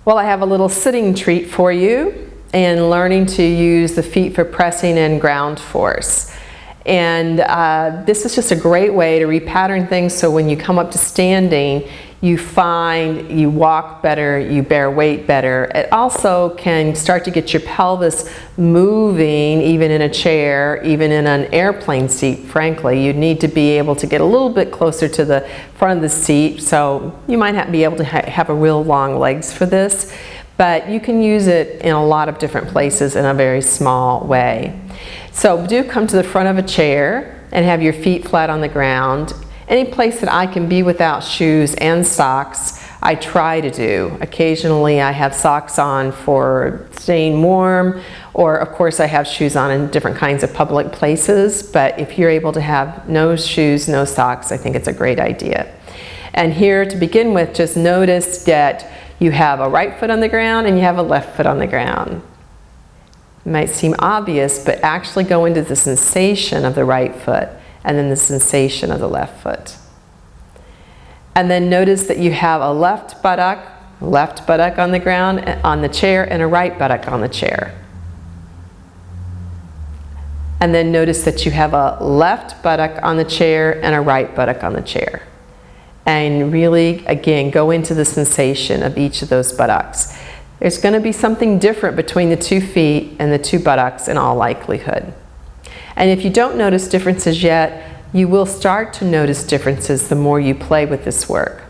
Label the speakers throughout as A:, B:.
A: Well, I have a little sitting treat for you in learning to use the feet for pressing and ground force. And this is just a great way to repattern things so when you come up to standing, you find you walk better, you bear weight better. It also can start to get your pelvis moving even in a chair, even in an airplane seat, frankly. You need to be able to get a little bit closer to the front of the seat, so you might not be able to have a real long legs for this, but you can use it in a lot of different places in a very small way. So do come to the front of a chair and have your feet flat on the ground. Any place that I can be without shoes and socks, I try to do. Occasionally I have socks on for staying warm, or of course I have shoes on in different kinds of public places, but if you're able to have no shoes, no socks, I think it's a great idea. And here to begin with, just notice that you have a right foot on the ground and you have a left foot on the ground. It might seem obvious, but actually go into the sensation of the right foot and then the sensation of the left foot. And then notice that you have a left buttock on the ground, on the chair, and a right buttock on the chair. And then notice that you have a left buttock on the chair and a right buttock on the chair. And really, again, go into the sensation of each of those buttocks. There's going to be something different between the two feet and the two buttocks in all likelihood. And if you don't notice differences yet, you will start to notice differences the more you play with this work.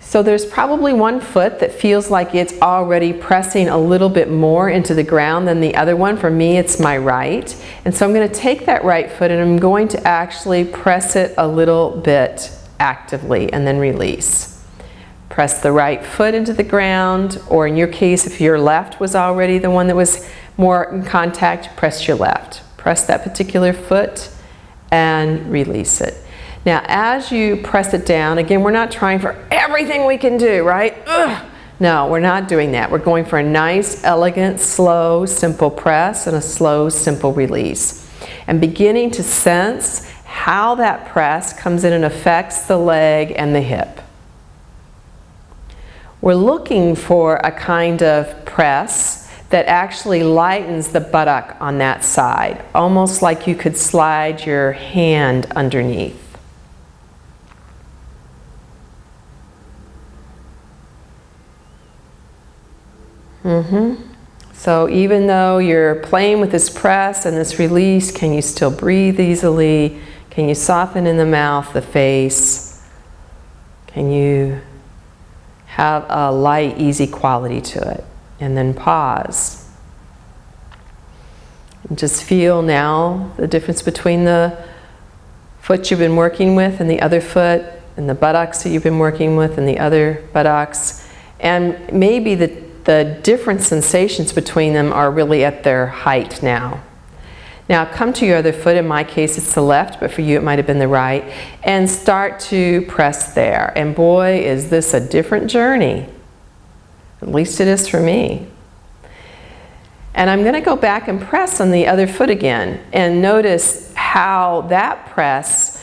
A: So there's probably one foot that feels like it's already pressing a little bit more into the ground than the other one. For me, it's my right. And so I'm going to take that right foot and I'm going to actually press it a little bit actively and then release. Press the right foot into the ground, or in your case, if your left was already the one that was more in contact, press your left. Press that particular foot and release it. Now, as you press it down, again, we're not trying for everything we can do, right? Ugh. No, we're not doing that. We're going for a nice, elegant, slow, simple press and a slow, simple release. And beginning to sense how that press comes in and affects the leg and the hip. We're looking for a kind of press that actually lightens the buttock on that side, almost like you could slide your hand underneath. So even though you're playing with this press and this release, can you still breathe easily? Can you soften in the mouth, the face? Can you have a light, easy quality to it? And then pause. And just feel now the difference between the foot you've been working with and the other foot, and the buttocks that you've been working with and the other buttocks. And maybe the different sensations between them are really at their height now. Now come to your other foot. In my case it's the left, but for you it might have been the right, and start to press there. And boy, is this a different journey. At least it is for me. And I'm going to go back and press on the other foot again and notice how that press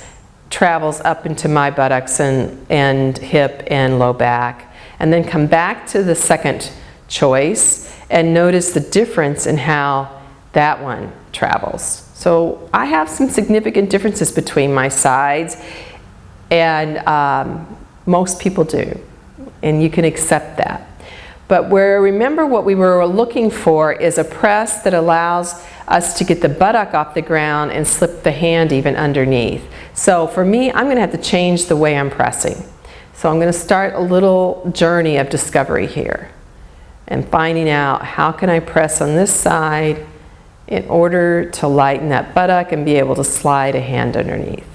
A: travels up into my buttocks and hip and low back. And then come back to the second choice and notice the difference in how that one travels. So I have some significant differences between my sides, and most people do, and you can accept that. But remember what we were looking for is a press that allows us to get the buttock off the ground and slip the hand even underneath. So for me, I'm going to have to change the way I'm pressing. So I'm going to start a little journey of discovery here and finding out how can I press on this side in order to lighten that buttock and be able to slide a hand underneath.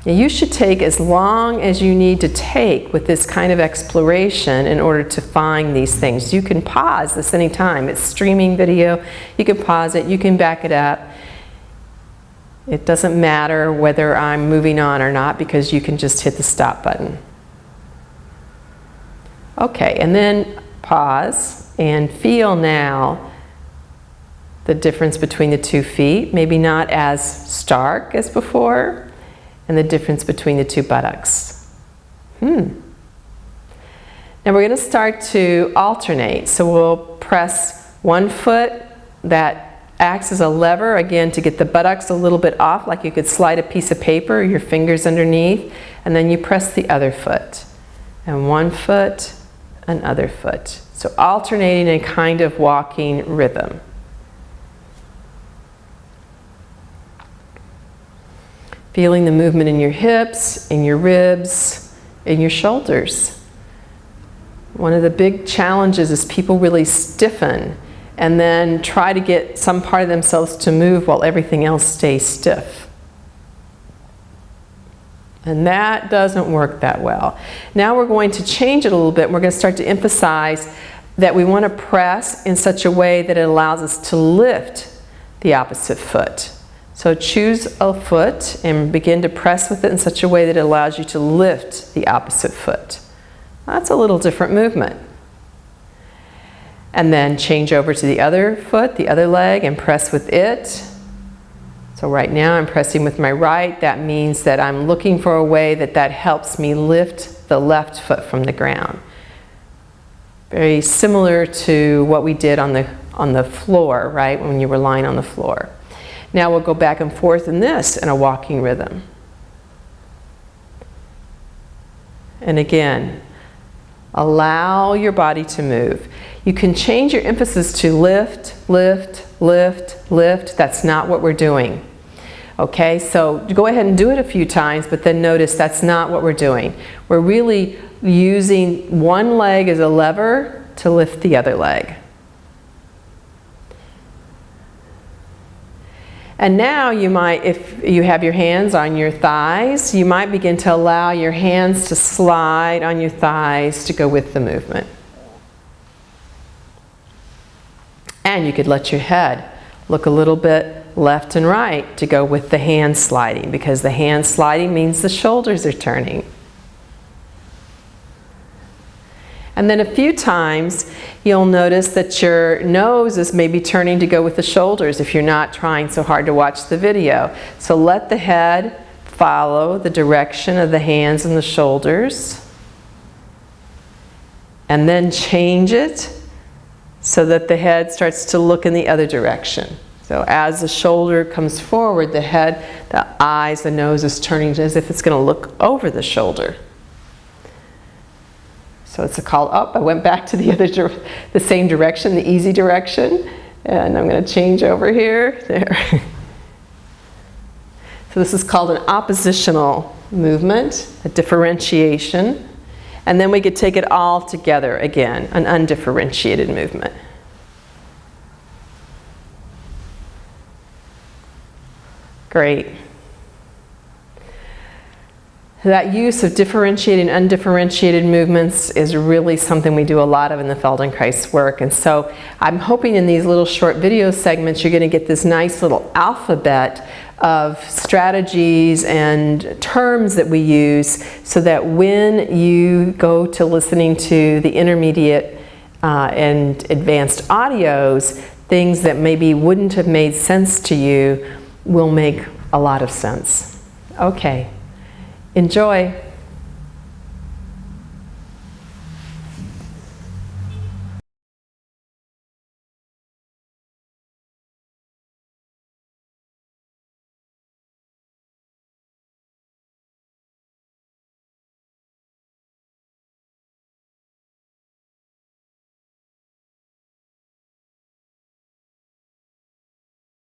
A: Now, you should take as long as you need to take with this kind of exploration in order to find these things. You can pause this anytime. It's streaming video. You can pause it. You can back it up. It doesn't matter whether I'm moving on or not because you can just hit the stop button. Okay, and then pause and feel now the difference between the two feet, maybe not as stark as before, and the difference between the two buttocks. Now we're going to start to alternate. So we'll press one foot that acts as a lever, again, to get the buttocks a little bit off, like you could slide a piece of paper, your fingers underneath, and then you press the other foot. And one foot, another foot. So alternating a kind of walking rhythm. Feeling the movement in your hips, in your ribs, in your shoulders. One of the big challenges is people really stiffen and then try to get some part of themselves to move while everything else stays stiff. And that doesn't work that well. Now we're going to change it a little bit, and we're going to start to emphasize that we want to press in such a way that it allows us to lift the opposite foot. So choose a foot and begin to press with it in such a way that it allows you to lift the opposite foot. That's a little different movement. And then change over to the other foot, the other leg, and press with it. So right now I'm pressing with my right. That means that I'm looking for a way that helps me lift the left foot from the ground. Very similar to what we did on the floor, right, when you were lying on the floor. Now we'll go back and forth in this in a walking rhythm. And again, allow your body to move. You can change your emphasis to lift, lift, lift, lift. That's not what we're doing. Okay, so go ahead and do it a few times, but then notice that's not what we're doing. We're really using one leg as a lever to lift the other leg. And now you might, if you have your hands on your thighs, you might begin to allow your hands to slide on your thighs to go with the movement. And you could let your head look a little bit left and right to go with the hand sliding, because the hand sliding means the shoulders are turning. And then a few times you'll notice that your nose is maybe turning to go with the shoulders if you're not trying so hard to watch the video. So let the head follow the direction of the hands and the shoulders. And then change it so that the head starts to look in the other direction. So as the shoulder comes forward, the head, the eyes, the nose is turning as if it's going to look over the shoulder. So it's a call up. I went back to the same direction, the easy direction, and I'm going to change over here. There. So this is called an oppositional movement, a differentiation, and then we could take it all together again, an undifferentiated movement. Great. That use of differentiated and undifferentiated movements is really something we do a lot of in the Feldenkrais work. And so I'm hoping in these little short video segments you're going to get this nice little alphabet of strategies and terms that we use, so that when you go to listening to the intermediate and advanced audios, things that maybe wouldn't have made sense to you will make a lot of sense. Okay. Enjoy.